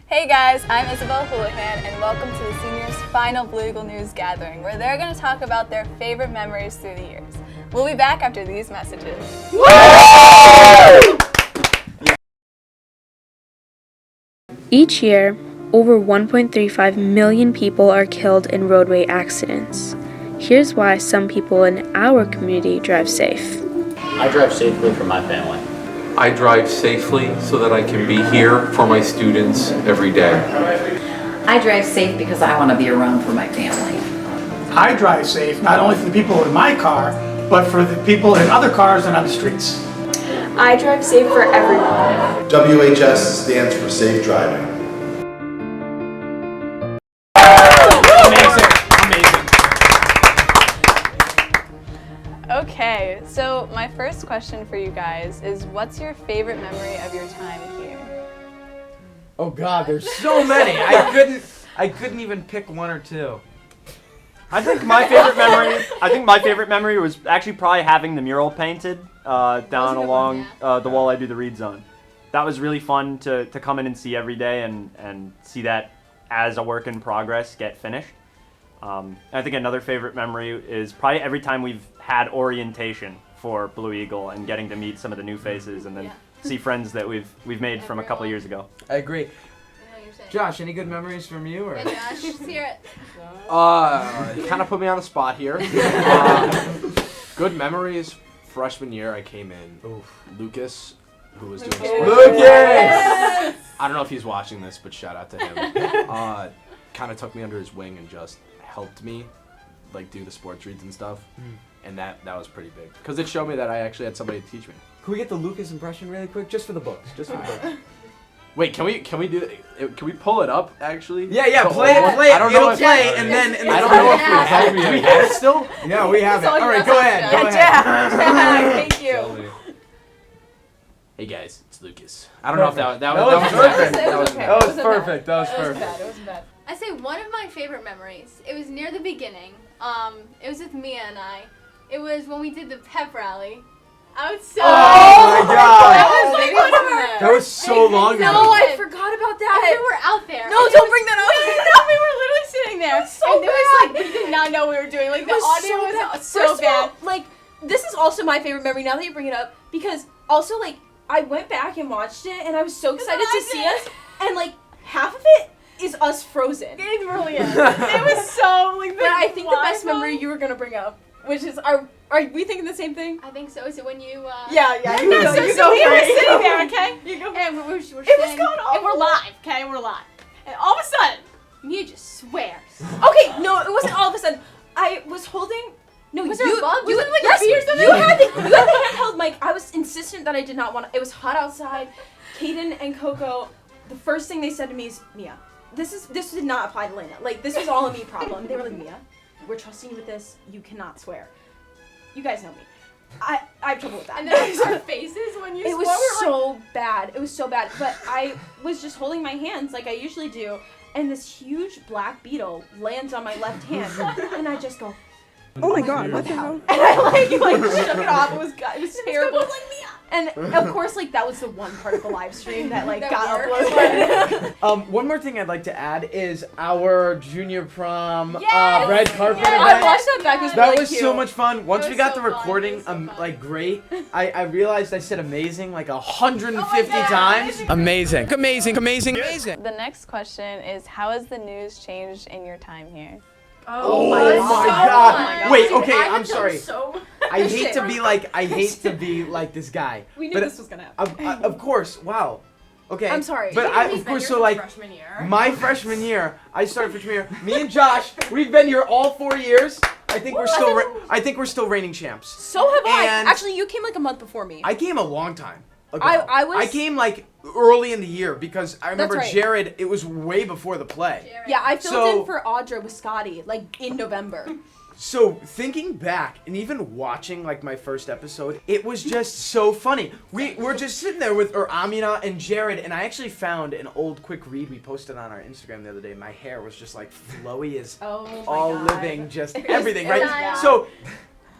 Hey guys, I'm Isabelle Houlihan, and welcome to the seniors' final Blue Eagle News gathering, where they're going to talk about their favorite memories through the years. We'll be back after these messages. Each year, over 1.35 million people are killed in roadway accidents. Here's why some people in our community drive safe. I drive safely for my family. I drive safely so that I can be here for my students every day. I drive safe because I want to be around for my family. I drive safe not only for the people in my car, but for the people in other cars and on the streets. I drive safe for everyone. WHS stands for Safe Driving. Okay, so my first question for you guys is, what's your favorite memory of your time here? Oh God, there's so many. I couldn't even pick one or two. I think my favorite memory was actually probably having the mural painted down along the wall I do the reads on. That was really fun to come in and see every day and see that as a work in progress get finished. I think another favorite memory is probably every time we've had orientation for Blue Eagle and getting to meet some of the new faces and then see friends that we've made from a couple of years ago. I agree. Josh, any good memories from you? Or? Yeah, Josh, let's hear it. Kind of put me on the spot here. Good memories. Freshman year, I came in. Lucas, who was doing sports. Lucas! I don't know if he's watching this, but shout out to him. Kind of took me under his wing and just helped me, like, do the sports reads and stuff. And that was pretty big because it showed me that I actually had somebody to teach me. Can we get the Lucas impression really quick, just for the books? Just for the books. Wait, can we do that? Can we pull it up actually? Yeah, play it. I don't know It'll play, and then I don't know if we have it still. No, we have it. All right, go ahead. Thank you. Hey guys, it's Lucas. I don't know if that was perfect. That was perfect. That was perfect. It wasn't bad. I say one of my favorite memories. It was near the beginning. It was with Mia and I. It was when we did the pep rally. I was so. Oh my God! That was like one of our. That was so long ago. No, I forgot about that. And we were out there. No, don't bring that up. No, we were literally sitting there. so and there was like we did not know what we were doing. Like the audio was so bad. Like, this is also my favorite memory now that you bring it up, because also, like, I went back and watched it and I was so excited to see us, and like half of it is us frozen. It really is. It was so like. But I think the best memory you were gonna bring up, which is are we thinking the same thing? I think so. Is it when you? Yeah. You go. We were sitting there, okay? You go. And we're It was sitting, going on. and we're live, okay? We're live, and all of a sudden, Mia just swears. Okay, no, it wasn't all of a sudden. I was holding. No, Was you. there a bug? Was You it like yes, a bee or something? you had the handheld mic. I was insistent that I did not want. It was hot outside. Kaden and Coco. The first thing they said to me is, Mia, this did not apply to Lena. Like, this was all a me problem. They were like, Mia, we're trusting you with this. You cannot swear. You guys know me. I have trouble with that. And then our faces when you It swore. was so bad. It was so bad. But I was just holding my hands like I usually do, and this huge black beetle lands on my left hand, and I just go, oh my God, what the hell? and I like shook it off. It was terrible. And of course, like, that was the one part of the live stream that like got uploaded. One more thing I'd like to add is our junior prom Yes! red carpet Yeah, event. I watched that back. It was That really was cute. so much fun. Once It we was got so the fun. recording, It was so fun. like, great, I realized I said amazing like 150 God. times. Amazing. The next question is, how has the news changed in your time here? Oh my so God. fun. Wait, Dude, okay, I I'm feel sorry. so- I hate to be like this guy. We knew but this was gonna happen. Of course, wow. Okay. I'm sorry. But of course, so like my freshman year, I started freshman year. Me and Josh, we've been here all 4 years. I think we're still reigning champs. So have I. And Actually, you came like a month before me. I came a long time ago. I came like early in the year because I remember right. Jared. It was way before the play. Yeah, I filled in for Audra with Scotty like in November. So thinking back and even watching like my first episode, it was just so funny. We're just sitting there with Amina and Jared, and I actually found an old quick read we posted on our Instagram the other day. My hair was just like flowy as all living, just everything, right? So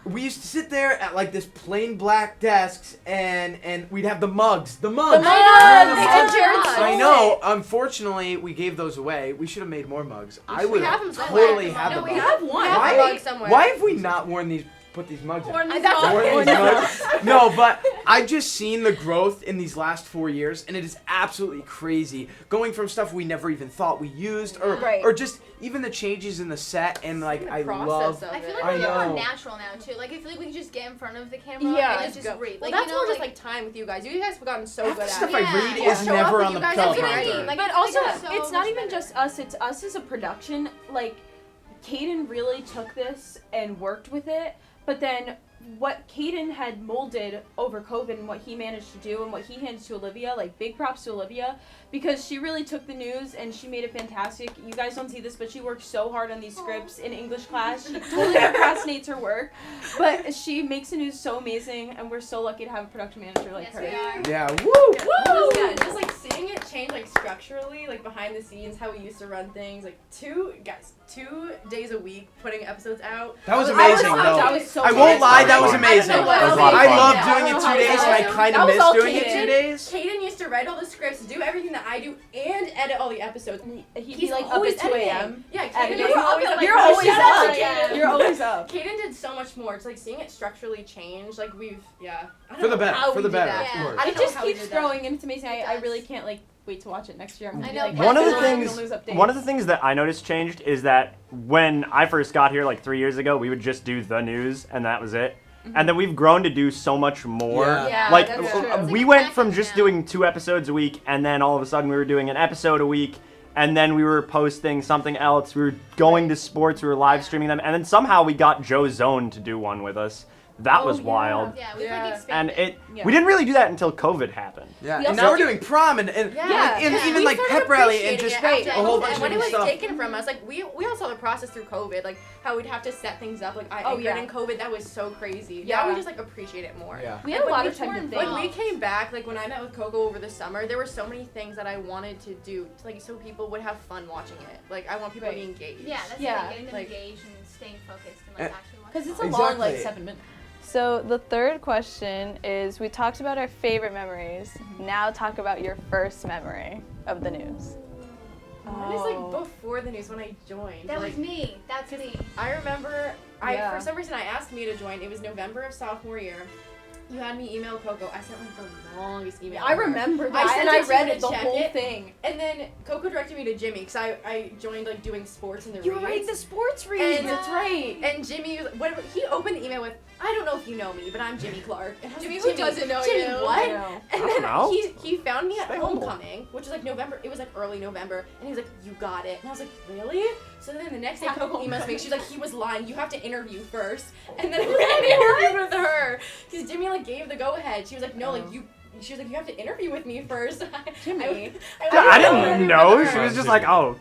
we used to sit there at like this plain black desks and we'd have the mugs. The mugs! I know. Unfortunately, we gave those away. We should have made more mugs. I would have totally had them. We have one. Why have we not worn these? Put these mugs in. Worn these mugs. No, but I've just seen the growth in these last 4 years, and it is absolutely crazy. Going from stuff we never even thought we used, or just even the changes in the set, and like I love. I feel like we're more natural now too. Like I feel like we can just get in front of the camera and just read. Well, Like, that's more just like time with you guys. You guys have gotten so good at it. Stuff I read is never on the teleprompter. But also, it's not even just us. It's us as a production. Like, Caden really took this and worked with it. But then what Caden had molded over COVID and what he managed to do and what he handed to Olivia, like big props to Olivia, because she really took the news and she made it fantastic. You guys don't see this, but she worked so hard on these scripts in English class. She totally procrastinates her work, but she makes the news so amazing, and we're so lucky to have a production manager like her. Yeah, woo! Yeah, just like seeing it change like structurally, like behind the scenes, how we used to run things, like 2 days a week putting episodes out. That was amazing, though. I won't lie, that was amazing. I love doing it 2 days, and I kind of miss doing it 2 days. Caden used to write all the scripts, do everything that I do, and edit all the episodes. He'd be like up at 2 a.m. Yeah, Caden You're always up. You're always up. Caden did so much more. It's like seeing it structurally change. Like I don't For the know better. how For we the did better. that. Of course. It just keeps growing, and it's amazing. I really can't wait to watch it next year. I know. One of the things that I noticed changed is that when I first got here like 3 years ago, we would just do the news and that was it. And then we've grown to do so much more. Yeah, like that's true. we went from just doing 2 episodes a week, and then all of a sudden we were doing an episode a week, and then we were posting something else. We were going to sports, we were live streaming them, and then somehow we got Joe Zone to do one with us. That was wild. Yeah, we like And expanded. we didn't really do that until COVID happened. Yeah, and now we're doing prom and even like pep rally and just a whole bunch of when it was stuff. taken from us, like we all saw the process through COVID, like how we'd have to set things up. Like I anchored in COVID, that was so crazy. Yeah. Now we just like appreciate it more. Yeah. We had a lot of time to think. When we came back, like when I met with Coco over the summer, there were so many things that I wanted to do, like so people would have fun watching it. Like I want people to be engaged. Yeah, that's the thing, getting them engaged and staying focused and like actually watching. Because it's a long 7 minutes. So the third question is, we talked about our favorite memories. Now talk about your first memory of the news. Mine is like before the news when I joined. That was me. That's me. I remember, for some reason I asked Mia to join. It was November of sophomore year. You had me email Coco. I sent like the longest email. I remember that, and I read it, the whole thing. And then Coco directed me to Jimmie, because I joined like doing sports in the You were reads. writing the sports reads. That's right. And Jimmie, he opened the email with, I don't know if you know me, but I'm Jimmie Clark. And I was Jimmie, like, who doesn't know Jimmie, you? what? I know. And I then don't know. he found me at homecoming, which was like November. It was like early November, and he was like, "You got it." And I was like, "Really?" So then the next day, Coco emails me. She's like, "He was lying. You have to interview first." And then I interviewed with her because Jimmie like gave the go ahead. She was like, "No, like you." She was like, "You have to interview with me first." Jimmie. I didn't know. She was just like, oh.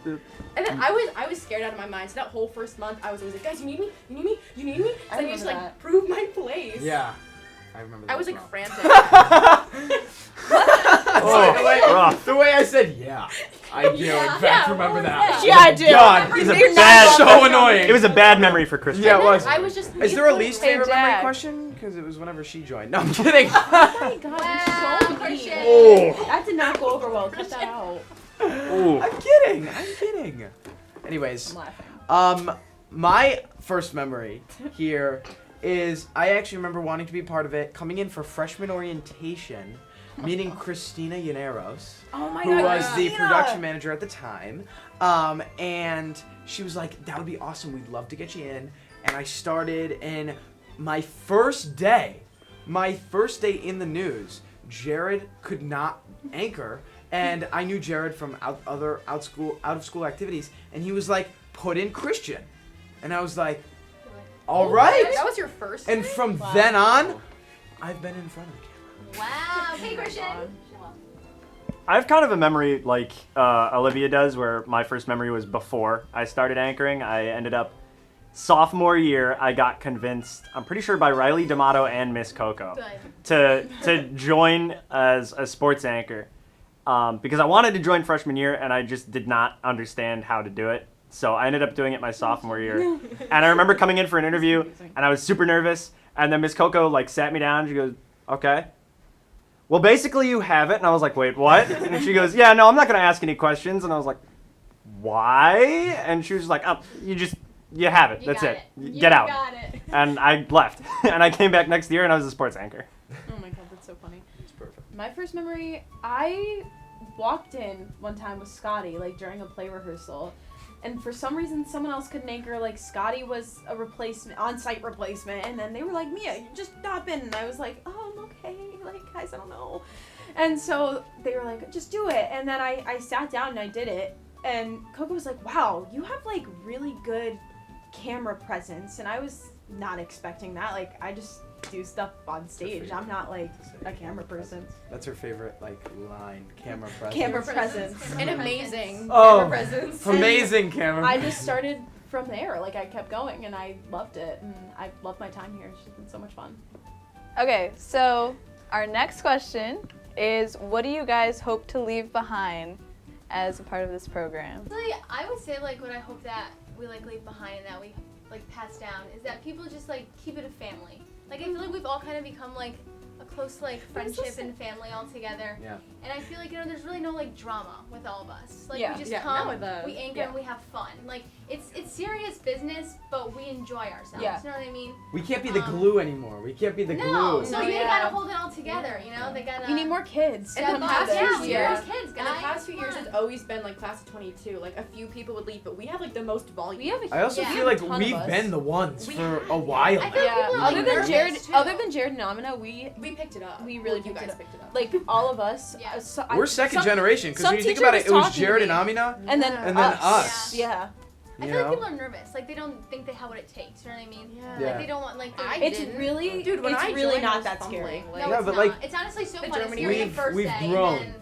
And then I was scared out of my mind. So that whole first month, I was always like, "Guys, you need me? You need me? You need me?" So I need to like prove my place. Yeah. I remember that. I was like frantic. The way I said I do in fact remember that. Yeah, I do. God, It was a bad, so annoying. It was a bad memory for Christyan. Yeah, it was. I was just. Is there a least favorite memory Jack. question? Because it was whenever she joined. No, I'm kidding. Oh my God, you're so mean. Christyan. Oh. That did not go over well. Cut that out. Ooh. I'm kidding. Anyways, I'm laughing. my first memory here is I actually remember wanting to be part of it, coming in for freshman orientation, meeting Christina Llaneros, Oh my who God, was the Christina. production manager at the time, and she was like, "That would be awesome. We'd love to get you in." And I started, and my first day in the news, Jared could not anchor, and I knew Jared from out of school activities, and he was like, "Put in Christyan," and I was like, "All right." That was your first. And from then on, I've been in front of the camera. Wow. Okay, Christyan. I have kind of a memory like Olivia does, where my first memory was before I started anchoring. I ended up, sophomore year, I got convinced, I'm pretty sure by Riley D'Amato and Miss Coco, to join as a sports anchor. Because I wanted to join freshman year, and I just did not understand how to do it. So I ended up doing it my sophomore year. And I remember coming in for an interview, and I was super nervous. And then Miss Coco like sat me down. She goes, "Okay. Well, basically you have it." And I was like, "Wait, what?" And she goes, "Yeah, no, I'm not going to ask any questions." And I was like, "Why?" And she was just like, "Oh, you have it. That's it. Get out." Got it. And I left. And I came back next year, and I was a sports anchor. Oh my god, that's so funny. It's perfect. My first memory, I walked in one time with Scotty, like during a play rehearsal, and for some reason someone else couldn't anchor, like Scotty was a replacement, on-site replacement, and then they were like, "Mia, you just hop in," and I was like, "Oh, I'm okay, like, guys, I don't know." And so they were like, "Just do it," and then I sat down and I did it, and Coco was like, "Wow, you have like really good camera presence," and I was not expecting that. Like, I just do stuff on stage. I'm not like a camera person. That's her favorite like line. Camera presence. Camera presence. An amazing Oh, camera presence. amazing camera. I just started from there. Like, I kept going and I loved it, and I loved my time here. It's just been so much fun. Okay, so our next question is, what do you guys hope to leave behind as a part of this program? Actually, I would say like what I hope that we like leave behind and that we like pass down is that people just like keep it a family. Like I feel like we've all kind of become like a close like friendship and family all together. Yeah. And I feel like there's really no like drama with all of us. Like Yeah. we just Yeah, come, not with us. we anchor, and we have fun. Like it's serious business, but we enjoy ourselves. Yeah. You know what I mean? We can't be the glue anymore. We can't be the No, glue. so they gotta hold it all together. You know, they gotta. You need more kids. In to the come past to few this. yeah, years, there's kids, in the guys. past few years, Come on. it's always been like class of 22. Like a few people would leave, but we have like the most volume. We have a I also Yeah. feel like ton of we've us. been the ones We for have. a while. I feel like people are like Other than nervous, Jared, too. other than Jared and Amina, we picked it up. We really you picked guys it up. picked it up. like all of us. Yeah. We're second generation because some when you think teacher about it, was it was talking to Jared me. and Amina, and then us. Yeah. I You feel like know? people are nervous. Like they don't think they have what it takes. You know what I mean? Yeah. Like they don't want like. I It's didn't. really, Dude, when it's I really joined, I not was that fumbling. scary. No, Yeah, it's but, not. like, It's honestly so the fun. Germany It's your we've- first we've day, grown. And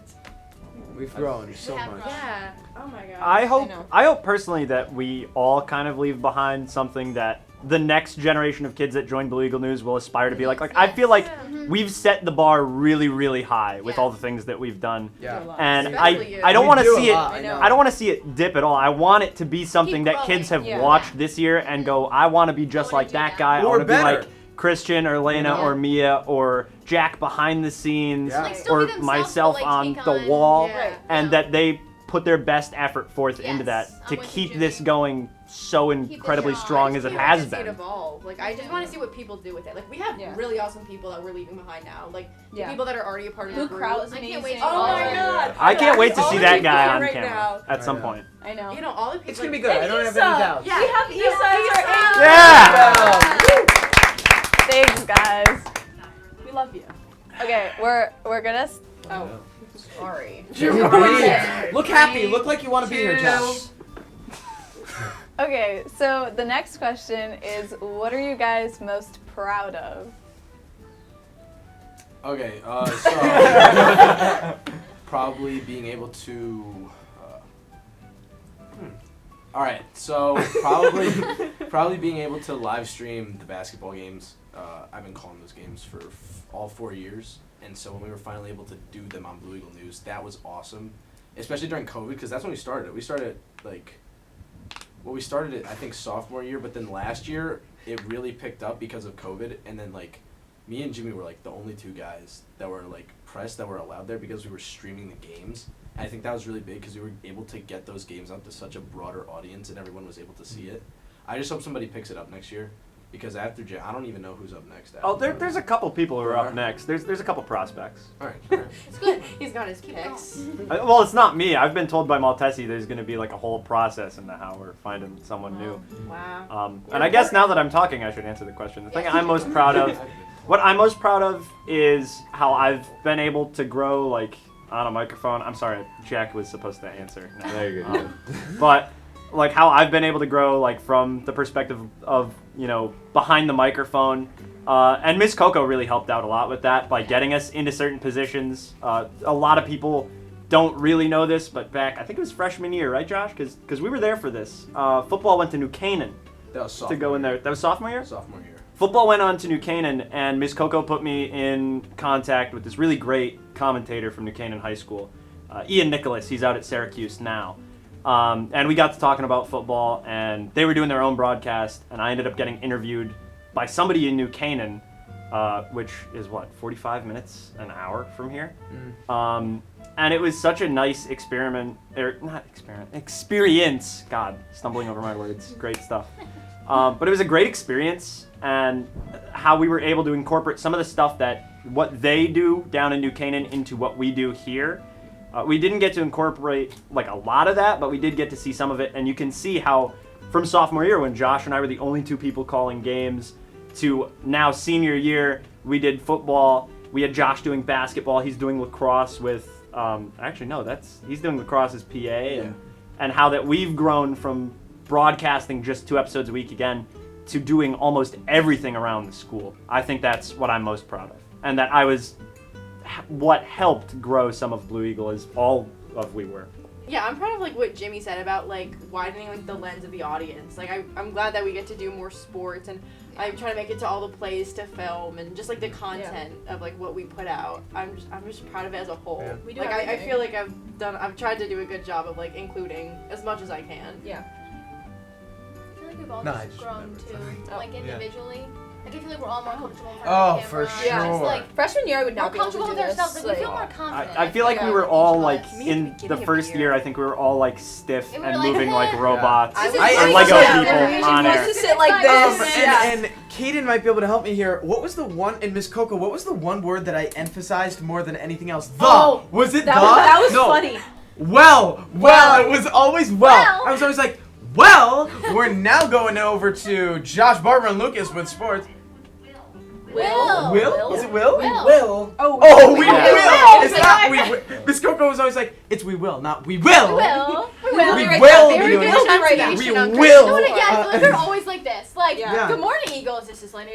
We've grown so We have much. grown. Yeah. Oh my god. I hope know. I hope personally that we all kind of leave behind something that the next generation of kids that join Blue Eagle News will aspire to be like. Like I feel like we've set the bar really, really high with all the things that we've done. Yeah. And Especially you. I don't We want to do a see it. lot, I know. I don't want to see it dip at all. I want it to be something Keep that kids growing. have Yeah. watched this year and go, I want to be just wanna like do that that. guy. I Or want to be better. like Christyan or Lena Yeah. or Mia or Jack behind the scenes Yeah. Like, still or be themselves, myself but, like, on take the on- wall, Yeah. and that they put their best effort forth into Yes, that I'm to with keep you, this Jimmie. going so it incredibly strong. strong as it I has just want to see it been. evolve. Like I just want to see what people do with it. Like we have Yeah. really awesome people that we're leaving behind now. Like the Yeah. people that are already a part of the Luke group. Krout is I amazing. can't wait to Oh my god! I can't wait to All see the that people guy here on right camera now. at some yeah. point. I know. You know, all the people. It's gonna be good. I don't have any doubts. Yeah. We have Isa as our Yeah! Thanks, guys. We love you. Okay, we're gonna. Oh, sorry. Look happy. Look like you want to be here, Josh. Okay, so the next question is, what are you guys most proud of? Okay, so probably being able to. All right, so probably being able to live stream the basketball games. I've been calling those games for all 4 years, and so when we were finally able to do them on Blue Eagle News, that was awesome. Especially during COVID, because that's when we started it. We started we started it I think sophomore year, but then last year it really picked up because of COVID, and then like me and Jimmie were like the only two guys that were like press that were allowed there because we were streaming the games. And I think that was really big because we were able to get those games out to such a broader audience and everyone was able to see it. I just hope somebody picks it up next year because after I don't even know who's up next. Oh, there's a couple people who are up next. There's a couple prospects. All right. It's good. He's got his picks. Well, it's not me. I've been told by Maltesi there's going to be like a whole process into how we're finding someone new. Wow. And I guess now that I'm talking, I should answer the question. The thing I'm most proud of, what I'm most proud of is how I've been able to grow like on a microphone. I'm sorry, Jack was supposed to answer. No. There you go. But like how I've been able to grow like from the perspective of, you know, behind the microphone. And Miss Coco really helped out a lot with that by getting us into certain positions. A lot of people don't really know this, but back, I think it was freshman year, right, Josh? Because we were there for this. Football went to New Canaan That was sophomore to go in there. That was sophomore year? Sophomore year. Football went on to New Canaan, and Miss Coco put me in contact with this really great commentator from New Canaan High School, Ian Nicholas. He's out at Syracuse now. And we got to talking about football, and they were doing their own broadcast, and I ended up getting interviewed by somebody in New Canaan, which is 45 minutes, an hour from here. And it was such a nice experience. God, stumbling over my words. Great stuff. But it was a great experience, and how we were able to incorporate some of the stuff what they do down in New Canaan into what we do here. We didn't get to incorporate like a lot of that, but we did get to see some of it, and you can see how from sophomore year, when Josh and I were the only two people calling games, to now senior year, we did football. We had Josh doing basketball. He's doing lacrosse with he's doing lacrosse as PA, and how that we've grown from broadcasting just 2 episodes a week again to doing almost everything around the school. I think that's what I'm most proud of, and that what helped grow some of Blue Eagle is all of we were. Yeah, I'm proud of like what Jimmie said about like widening like the lens of the audience. Like I'm glad that we get to do more sports, and I'm trying to make it to all the plays to film and just like the content of like what we put out. I'm just proud of it as a whole. Yeah. We do like I feel like everything. I've tried to do a good job of like including as much as I can. Yeah. I feel like we've all just grown too, like individually. Like I feel like we're all more comfortable in front of the camera. For sure. Just, like, freshman year I would not be able to comfortable do with this. ourselves. Like we feel more confident. I feel like we were all like in the first year. I think we were all like stiff And we and were like, moving like "Eh." robots I and Lego people on supposed air. to sit like this. And Kaden might be able to help me here. What was the one, and Miss Coco, what was the one word that I emphasized more than anything else? Was it that the? That was no. funny. Well, it was always I was always like, we're now going over to Josh, Barbara, and Lucas with sports. Will? Is it Will? We will. Oh, we will. will. It's not we will. Miss Coco was always like, it's we will, not we will. We will. We will be doing this. We will. Yeah, I feel like they're always like this. Like, Yeah. good morning, Eagles. This is Lena.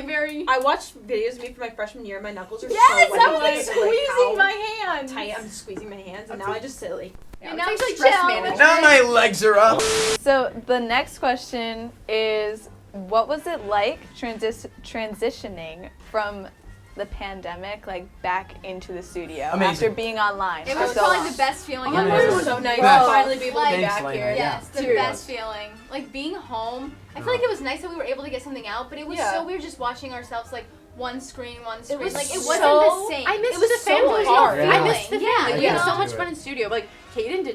Very. I watched videos of me from my freshman year. My knuckles are Yes, so I wet. was like squeezing my hands. Tight. I'm just squeezing my hands, and now I just sit like. And now it's it's like stress chill. management. Now my legs are up. So the next question is, what was it like transitioning from the pandemic back into the studio Amazing. after being online? It for was so probably long? the best feeling Oh, ever. it was so nice to Best. finally be able to be Like, back Thanks, here. Lena. Yes, the Seriously. best feeling. Like being home. I feel like it was nice that we were able to get something out, but it was so weird just watching ourselves one screen. was Like it so- wasn't the same. I missed it was the so family. hard. I missed the family. Yeah, We you had know? so much fun in studio. Like Kaden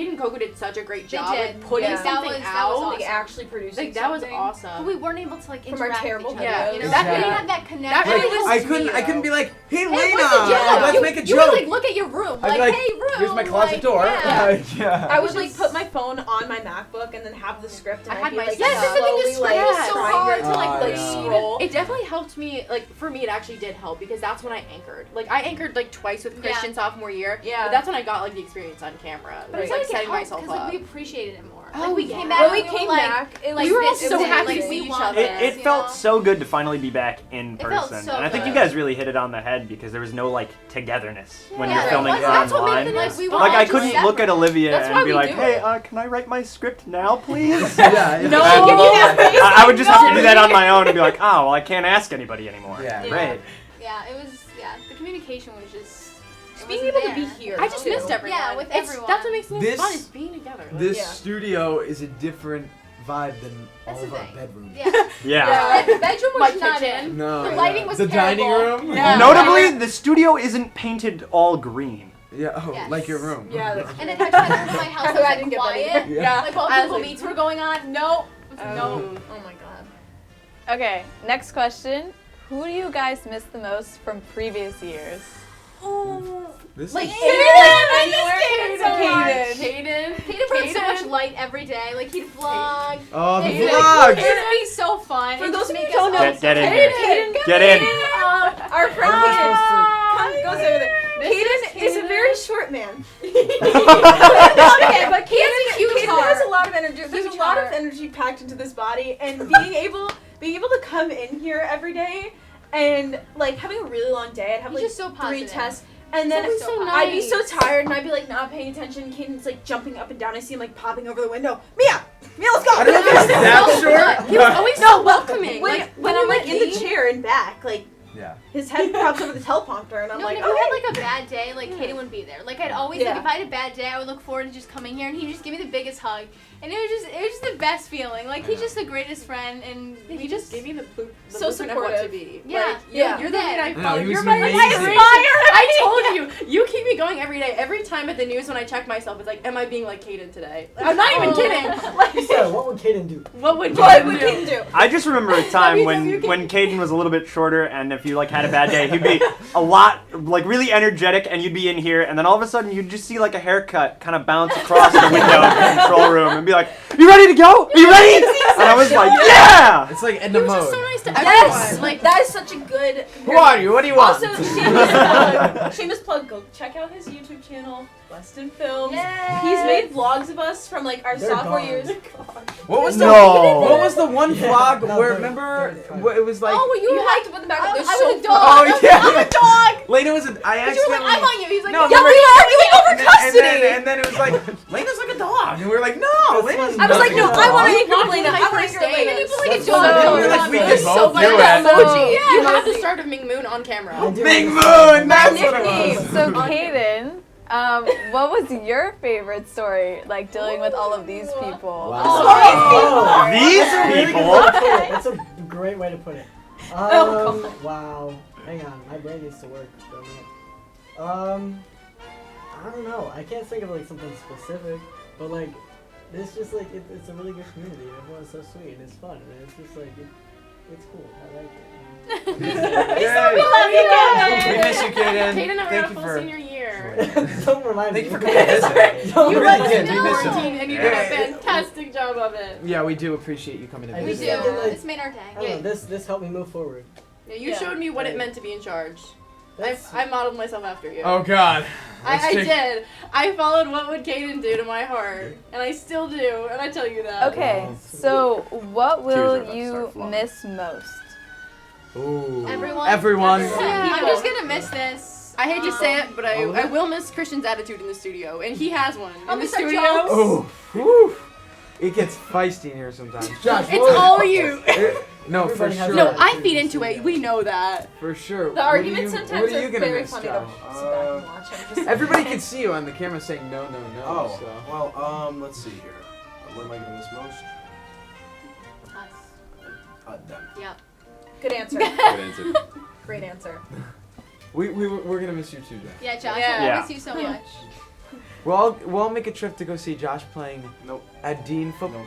and Coco did such a great job did. putting Yeah. something That was out. awesome. Like actually producing Like that was something. awesome. But we weren't able to From our interact terrible with each other. videos. You know, Exactly. we didn't have that connection. really was I couldn't be like, hey Lena, It wasn't joke. let's You- make a You joke. would look at your room, I'd be like, hey room. here's my closet door. Yeah. I would put my phone on my MacBook and then have the script, and I I'd had be my like yes, that's the thing, the slowly script was so trying hard to to, like yeah. scroll. It definitely helped me, for me it actually did help because that's when I anchored. I anchored twice with Christyan sophomore year. Yeah. But that's when I got the experience on camera. But it's like like setting myself because up. we appreciated it more. Oh, we yeah. came back. When we and came were back, it was we were all this so day. happy to we see each want other. this, It you felt know? so good to finally be back in It felt person, so and I think you good. guys really hit it on the head because there was no togetherness when Yeah, you're filming like, that's what online. made the nice we were Like all I just couldn't look at separate. Olivia That's why and be we like, do "Hey, it. can I write my script now, please?" Yeah. No, I would just have to do that on my own and be like, "Oh, well, I can't ask anybody anymore." Yeah. Great. Yeah, it was. Yeah, the communication was just. being able to be here. I just missed everyone. Yeah, with everyone. That's what makes it This- fun is being together. This studio is a different vibe than That's all of the our thing. bedrooms. Yeah. Yeah. The bedroom My was not kitchen. in. No. The lighting was the terrible. dining room. Yeah. Notably, the studio isn't painted all green. Yeah. Oh, Yes. like your room. Yeah, that's And then I tried to move my house. I I didn't was get like that quiet. either. Yeah. Like while I was Google like- Meets were going on. No. No. Oh my god. Okay, next question. Who do you guys miss the most from previous years? This Like is Kaden brought so much light every day. Like he'd vlog. Oh, the It'd vlogs. be so fun. For and those just of you make who don't us know, Get in here. Kaden, Get in. our friend Kaden goes over there. Kaden is a very short man. Okay, but Kaden has a lot of energy. There's a lot of energy packed into this body, and being able to come in here every day and having a really long day. I'd have He's just so 3 positive. tests. And then He's so I'd be so nice. tired and I'd be not paying attention. Kaden's jumping up and down. I see him popping over the window. Mia, let's go. I don't know if it's that short. He was always so welcoming. When I'm in the chair and back, Yeah. His head pops over the teleprompter, and I'm No, like, and if we okay. had like a bad day, like Kaden wouldn't be there. Like I'd always like if I had a bad day, I would look forward to just coming here, and he'd just give me the biggest hug, and it was just the best feeling. Like he's just the greatest friend, and He just gave me the so blueprint of what to supportive. be. Yeah. Like, you're the main I No, follow. he was You're my amazing. inspiration. I told you. You keep me going every day. Every time at the news when I check myself, it's like, am I being like Kaden today? I'm not even kidding. Like, So, what would Kaden do? what would Kaden do? I just remember a time when Caden was a little bit shorter, and if you like had a bad day, he'd be a lot like really energetic, and you'd be in here, and then all of a sudden you'd just see like a haircut kind of bounce across the window of the control room, and be like, "You ready to go? Are you ready?" And I was like, "Yeah!" It's like Edna Mode. So nice to Yes! everyone. Like, That is such a good. Who are you? What do you want? Also, shameless plug. Go check out his YouTube channel, Weston Films. Yes. He's made vlogs of us from like our They're sophomore gone. years. What was No. What was the one Yeah. vlog No, where they're remember fine. it was like? Oh, well, you hiked with the back. I They're was so a dog. Oh yeah. I'm a dog. Lena was. I you were like, accidentally. I'm on you. He's like, No, Yeah, remember- we were arguing over custody. And then it was like, Lena's like a dog. And we were like, no, Lena's I was like, no, I want to You anchor walked Lena. in I my want to first anchor day, Lena. and you put like a That's dog. so we're like, we It could was so both funny. do That it. emoji. Yeah. You have the start of Ming Moon on camera. Big Moon. That's what it nickname. was. So Kaden, what was your favorite story, like dealing with all of these people? Wow. These That's a really good people. way to put it. That's a great way to put it. Wow. Hang on, my brain needs to work for a minute. I don't know. I can't think of like something specific, but like, it's just like it's a really good community. And everyone's so sweet and it's fun and it's just like it's cool. I like it. Yay. We love you. We miss you, Kaden. Kaden and I Thank were a you full for. senior year. Don't remind Thank me. you for coming to visit. Don't You We remind were really me. did. We missed you. 14 and you did a fantastic job of it. Yeah, we do appreciate you coming to I We just do. visit. think that, like, This made our I don't day. know, this helped me move forward. Yeah, you showed me what it meant to be in charge. That's- I modeled myself after you. Oh God. I did. I followed what would Kaden do to my heart, and I still do, and I tell you that. Okay, so what Tears are will about to you start flowing. miss most? Ooh. Everyone. Yeah. I'm just gonna miss this. I hate to say it, but I will miss Christian's attitude in the studio, and he has one in the miss our studio. jokes. Oh. Whew. It gets feisty in here sometimes. Josh, It's all you. No, for Everybody has sure. No, I feed into it. We know that. For sure. The arguments what sometimes are you are gonna very miss, funny Josh? to sit back and watch. I'm just Everybody can see you on the camera saying no, no, no. Oh, So. well, let's see here. What am I gonna miss most? Us. Them. Yep. Good answer. Good answer. Great answer. We're gonna miss you too, Josh. Yeah, Josh, Yeah. I miss you so much. We'll make a trip to go see Josh playing Nope. at Dean football.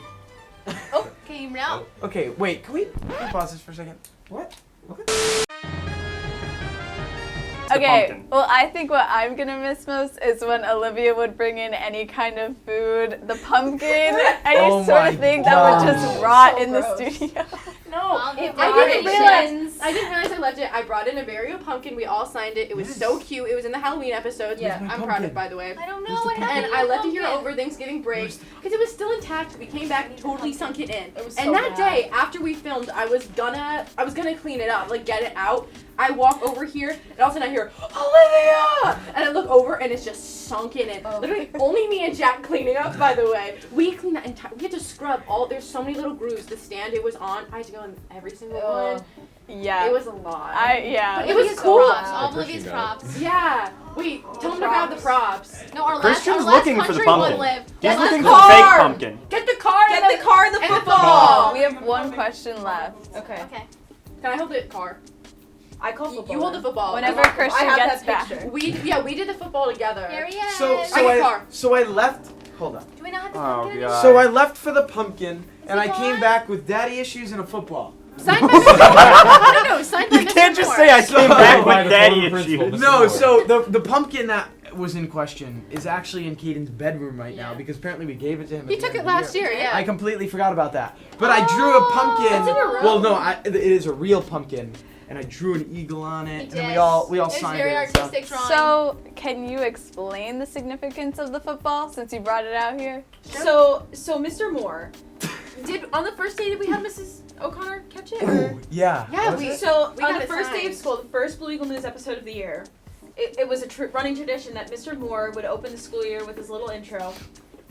Okay, now. Okay, wait. Can we pause this for a second? What? Okay, pumpkin. well, I think what I'm gonna miss most is when Olivia would bring in any kind of food, the pumpkin, any Oh sort my of thing that would just gosh. rot So in the gross. studio. No, All the I didn't realize. decorations. I didn't realize I left it. I brought in a Vario pumpkin. We all signed it. It was so cute. It was in the Halloween episodes. Yeah. I'm proud of it, by the way. I don't know what happened. And to I the left it here pumpkin. over Thanksgiving break because it was still intact. We came back and totally sunk it in. It was And so that bad. day, after we filmed, I was gonna clean it up, like get it out. I walk over here, and all of a sudden I hear Olivia, and I look over, and it's just sunken in. Literally, only me and Jack cleaning up. By the way, we cleaned that entire. We had to scrub all. There's so many little grooves. The stand it was on, I had to go in every single one. Yeah. It was a lot. Yeah. But it was Olivia's cool. Props, all Olivia's props. Yeah. Wait, tell them to grab the props. No, our Christian's last looking for the country pumpkin. one lived. He's That looking for last the fake car. pumpkin. Get the car. Get the car and the and football. We have one question left. Okay. Okay. Can I hold the car? I call football. You hold the football. Whenever I Christian have gets that back. picture. We did the football together. Here he is. So I get car. I left. Hold on. Do we not have the Oh, pumpkin? God. So I left for the pumpkin, and I it came gone? back with daddy issues and a football. Signed by Mr. No, signed by You can't Mr. just Moore. say I came back By with the daddy former principal, issues. Mr. No, Moore. so the pumpkin that was in question is actually in Caden's bedroom right now because apparently we gave it to him. He at the took end it of the last year, yeah. I completely forgot about that. But I drew a pumpkin. It's in a row. Well, no, it is a real pumpkin, and I drew an eagle on it, and then we all It's signed very it. and stuff. artistic drawing. So, can you explain the significance of the football since you brought it out here? So Mr. Moore, on the first day did we have Mrs. O'Connor catch it? Or? Yeah. Yeah, Was it? So We on got the it first day of signed. school, the first Blue Eagle News episode of the year, it was a running tradition that Mr. Moore would open the school year with his little intro,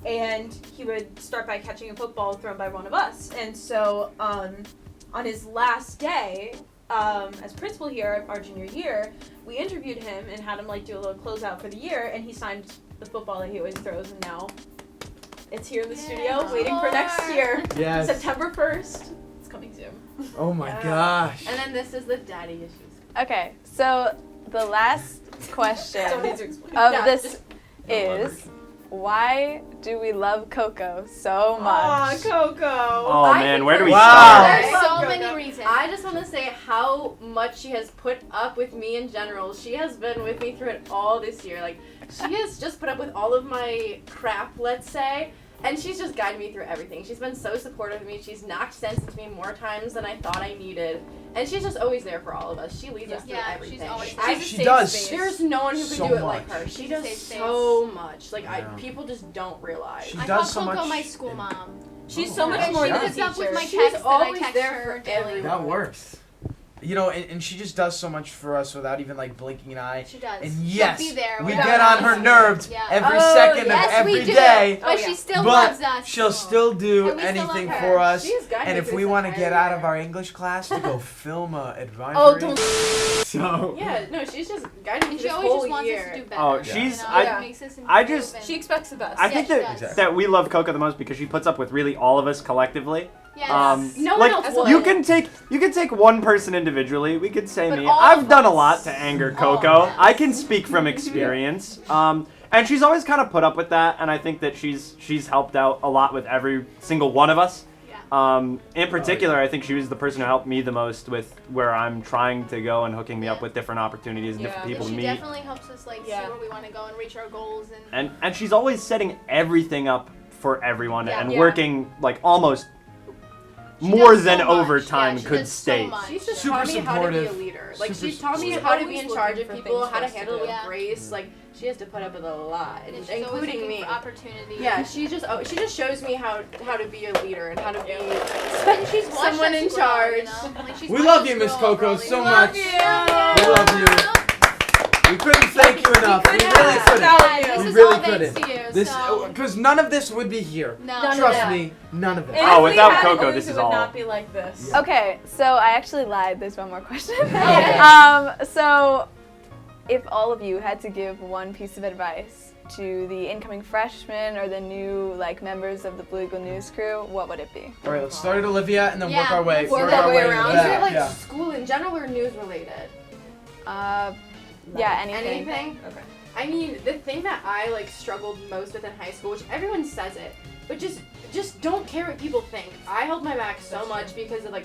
and he would start by catching a football thrown by one of us. And so on his last day, as principal here our junior year, we interviewed him and had him like do a little closeout for the year, and he signed the football that he always throws, and now it's here in the studio waiting for next year. Yes. September 1st. It's coming soon. Oh my gosh. And then this is the daddy issues. Okay, so the last question Don't need to explain. of Yeah, this is, why do we love Coco so much? Coco. Oh man, where do we Wow. start? There's so Coco. many reasons. I just want to say how much she has put up with me in general. She has been with me through it all this year. Like, she has just put up with all of my crap, let's say, and she's just guided me through everything. She's been so supportive of me. She's knocked sense into me more times than I thought I needed. And she's just always there for all of us. She leads us through everything. She's always She does. There's no one who can so do it like much. her. She does Safe space. so much. Like, Yeah. people just don't realize. She I does call so Coco much. my school mom. She's so much And more she than a puts up with teacher. my She's texts that I always text there her for daily. everyone. That works. You know, and she just does so much for us without even like blinking an eye. She does. And She'll yes, be there we without get on her us. nerves Yeah. every Oh, second yes, of every we do. day. But she still but loves us. she'll still do And we still love anything her. for us. She's guided And me if through we this want to entire get out of year. our English class to go film a advisory. Oh, don't. So Yeah, no, she's just guiding me And through she this always whole just wants year. us to do better. Oh, you she's- know? I- Makes us I just- improve She expects the best. I Yeah, think she that does. that we love Coco the most because she puts up with really all of us collectively. Yes. No like one else would. you can take one person individually. We could say But me. all I've of done a us. lot to anger All Coco. of us. I can speak from experience. And she's always kind of put up with that, and I think that she's helped out a lot with every single one of us. In particular, I think she was the person who helped me the most with where I'm trying to go and hooking me up with different opportunities and different people She to meet. definitely helps us like see where we want to go and reach our goals and And she's always setting everything up for everyone Yeah. and Yeah. working like almost She more does than so much. overtime Yeah, she could does so state. much. She's just Super taught me how to be a supportive. leader. Like, Super she's taught me supportive. how to be Always in charge looking of for people, things how to for us to handle it do. with Yeah. grace. Like, she has to put up with a lot, and she's always including looking me. for opportunities. Yeah, she just shows me how to be a leader and how to be And she's watched someone us in grow, charge. you know? Like, she's we watched love us you, Miss grow Coco, overall. so We much. love you. We love you. We couldn't thank you enough. We really Yeah, couldn't. this We is really all thanks couldn't. to you. This, so. because none of this would be here. No. Trust me, none of it. And Oh, if we without had Coco, O's, this it is would all- not be like this. Okay, so I actually lied. There's one more question. Okay. So if all of you had to give one piece of advice to the incoming freshmen or the new members of the Blue Eagle News crew, what would it be? All right, let's start at Olivia and then work Yeah, our way. let's Work work our our way way into around. Is that. it like Yeah. school in general or news related? Yeah, anything. Anything? Okay. I mean, the thing that I struggled most with in high school, which everyone says it, but just don't care what people think. I held my back so much because of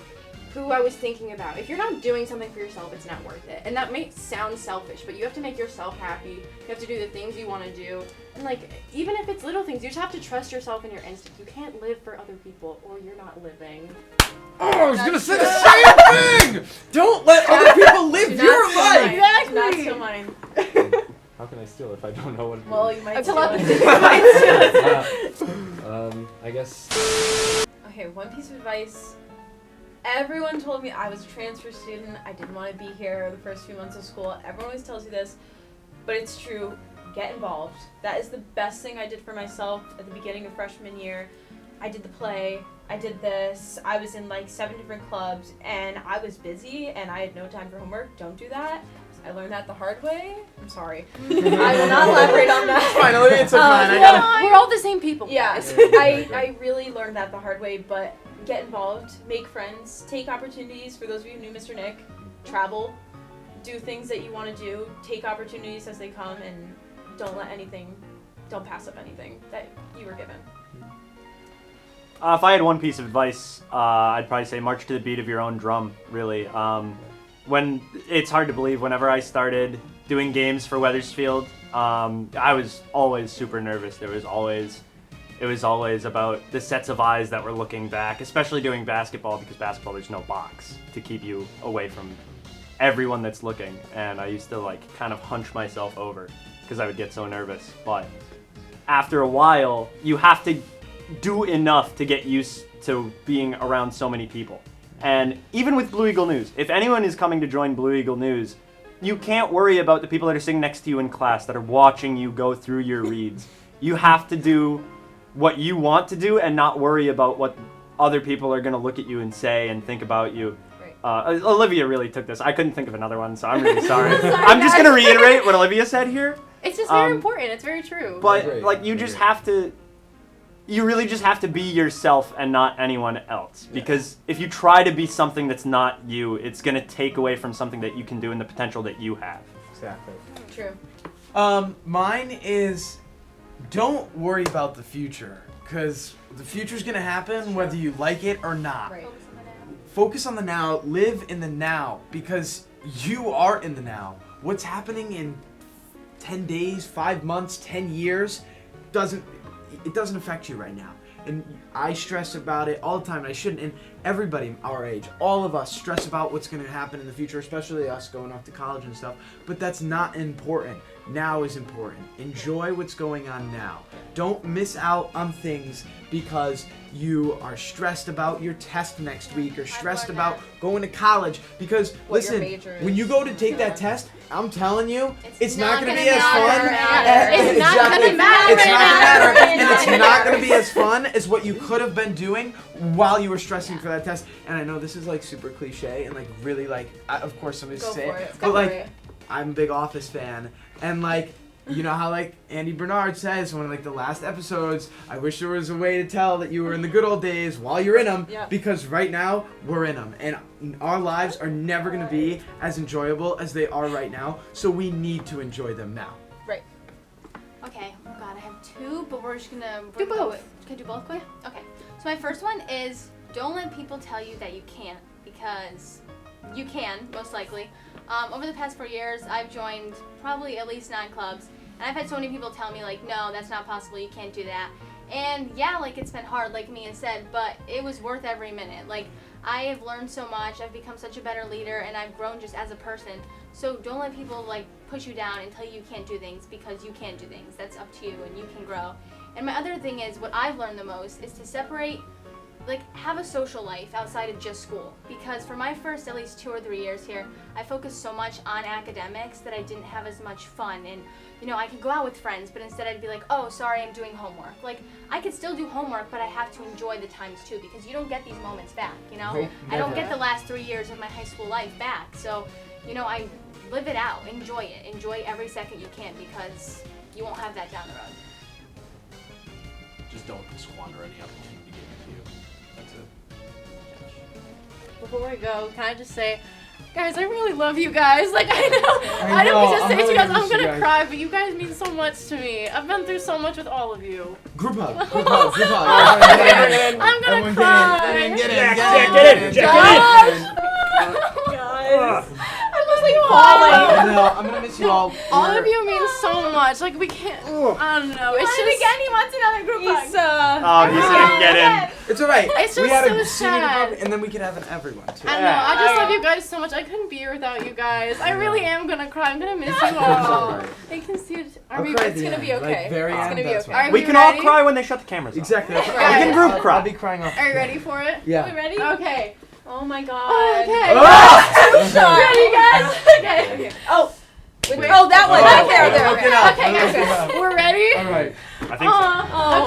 who I was thinking about. If you're not doing something for yourself, it's not worth it. And that may sound selfish, but you have to make yourself happy. You have to do the things you want to do. And even if it's little things, you just have to trust yourself and your instinct. You can't live for other people or you're not living. Oh, I was gonna say the same thing. Don't let other people live your life. Exactly. Not so mine. How can I steal if I don't know what it Well, means? you might Telepathy. I guess. Okay, one piece of advice. Everyone told me I was a transfer student. I didn't want to be here the first few months of school. Everyone always tells you this, but it's true. Get involved. That is the best thing I did for myself at the beginning of freshman year. I did the play. I did this. I was in 7 different clubs, and I was busy, and I had no time for homework. Don't do that. I learned that the hard way. I'm sorry. I will not elaborate on that. It's fine, Olivia, it's fine. I got it. We're all the same people. Yeah, I really learned that the hard way, but get involved, make friends, take opportunities. For those of you who knew Mr. Nick, travel, do things that you want to do, take opportunities as they come, and don't pass up anything that you were given. If I had one piece of advice, I'd probably say march to the beat of your own drum, really. When it's hard to believe, whenever I started doing games for Wethersfield, I was always super nervous. It was always about the sets of eyes that were looking back, especially doing basketball, because basketball there's no box to keep you away from everyone that's looking. And I used to kind of hunch myself over because I would get so nervous. But after a while, you have to do enough to get used to being around so many people. And even with Blue Eagle News, if anyone is coming to join Blue Eagle News, you can't worry about the people that are sitting next to you in class that are watching you go through your reads. You have to do what you want to do and not worry about what other people are going to look at you and say and think about you. Right. Olivia really took this. I couldn't think of another one, so I'm really sorry. I'm just gonna reiterate what Olivia said here. It's just very important. It's very true. But like, you just have to. You really just have to be yourself and not anyone else. Because if you try to be something that's not you, it's gonna take away from something that you can do and the potential that you have. Exactly. True. Mine is, don't worry about the future, because the future's gonna happen whether you like it or not. Right. Focus on the now, live in the now, because you are in the now. What's happening in 10 days, 5 months, 10 years, doesn't affect you right now. And I stress about it all the time, and I shouldn't. And everybody our age, all of us stress about what's going to happen in the future, especially us going off to college and stuff. But that's not important. Now is important. Enjoy what's going on now. Don't miss out on things because you are stressed about your test next week or stressed about going to college. Because listen, when you go to take that test, I'm telling you, it's not going to be as fun. It's not going to matter. It's not going to matter, and it's not going to be as fun as what you could have been doing while you were stressing for that test. And I know this is like super cliche and like really like, of course somebody's saying it, but like, I'm a big Office fan, and like, you know how like Andy Bernard says in one of like the last episodes, I wish there was a way to tell that you were in the good old days while you're in them, because right now we're in them, and our lives are never going to be as enjoyable as they are right now, so we need to enjoy them now. Right. Okay. Oh God, I have two, but we're just gonna do both. Can I do both quick? Okay. So my first one is, don't let people tell you that you can't, because you can, most likely. Over the past 4 years, I've joined probably at least 9 clubs, and I've had so many people tell me, like, no, that's not possible, you can't do that. And yeah, like, it's been hard, like Mia said, but it was worth every minute. Like, I have learned so much, I've become such a better leader, and I've grown just as a person. So don't let people, like, push you down and tell you you can't do things, because you can do things. That's up to you, and you can grow. And my other thing is, what I've learned the most is to separate, like, have a social life outside of just school. Because for my first at least 2 or 3 years here, I focused so much on academics that I didn't have as much fun. And, you know, I could go out with friends, but instead I'd be like, oh, sorry, I'm doing homework. Like, I could still do homework, but I have to enjoy the times too, because you don't get these moments back, you know? Nope, I don't never. get the last 3 years of my high school life back. So, you know, I live it out, enjoy it. Enjoy every second you can, because you won't have that down the road. Just don't squander any opportunity given to you. That's it. Before we go, can I just say, guys, I really love you guys. Like, I don't just say to you guys, I'm gonna cry, but you guys mean so much to me. I've been through so much with all of you. Group hug, group hug, group hug. I'm gonna cry. Get in. Guys. I was like falling. No, I'm gonna miss you all. All of you mean so much. Like, we can't. I don't know. It's just again. He wants another group hug. Oh, he didn't get in. It's alright. It's We just had so a senior sad. group, and then we could have an everyone too. I know. I just love you guys so much. I couldn't be here without you guys. I really am gonna cry. I'm gonna miss you all. I can see it. It's gonna be okay. Like, very It's end, gonna be that's okay. fine. We can all cry when they shut the cameras off. Exactly. We can group cry. I'll be crying off. Are you ready for it? Yeah. Are we ready? Okay. Oh my God. Okay. Ready, guys? Okay. Oh. Wait. Oh, that one. Oh, Okay. We're ready? Alright. I think so.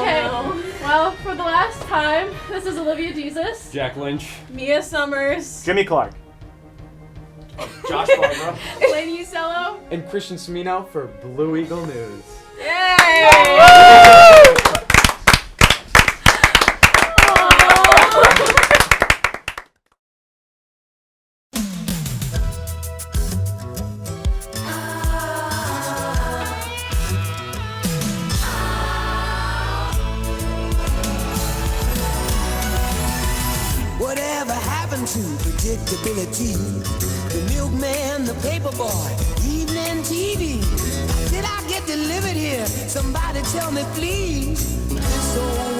Okay. No. Well, for the last time, this is Olivia Dizes. Jack Lynch. Mia Sommers. Jimmy Clark. Josh Barbara. Lena Uccello. And Christyan Cimino for Blue Eagle News. Yay! Whatever happened to predictability? The milkman, the paperboy, evening TV. Did I get delivered here? Somebody tell me, please. This old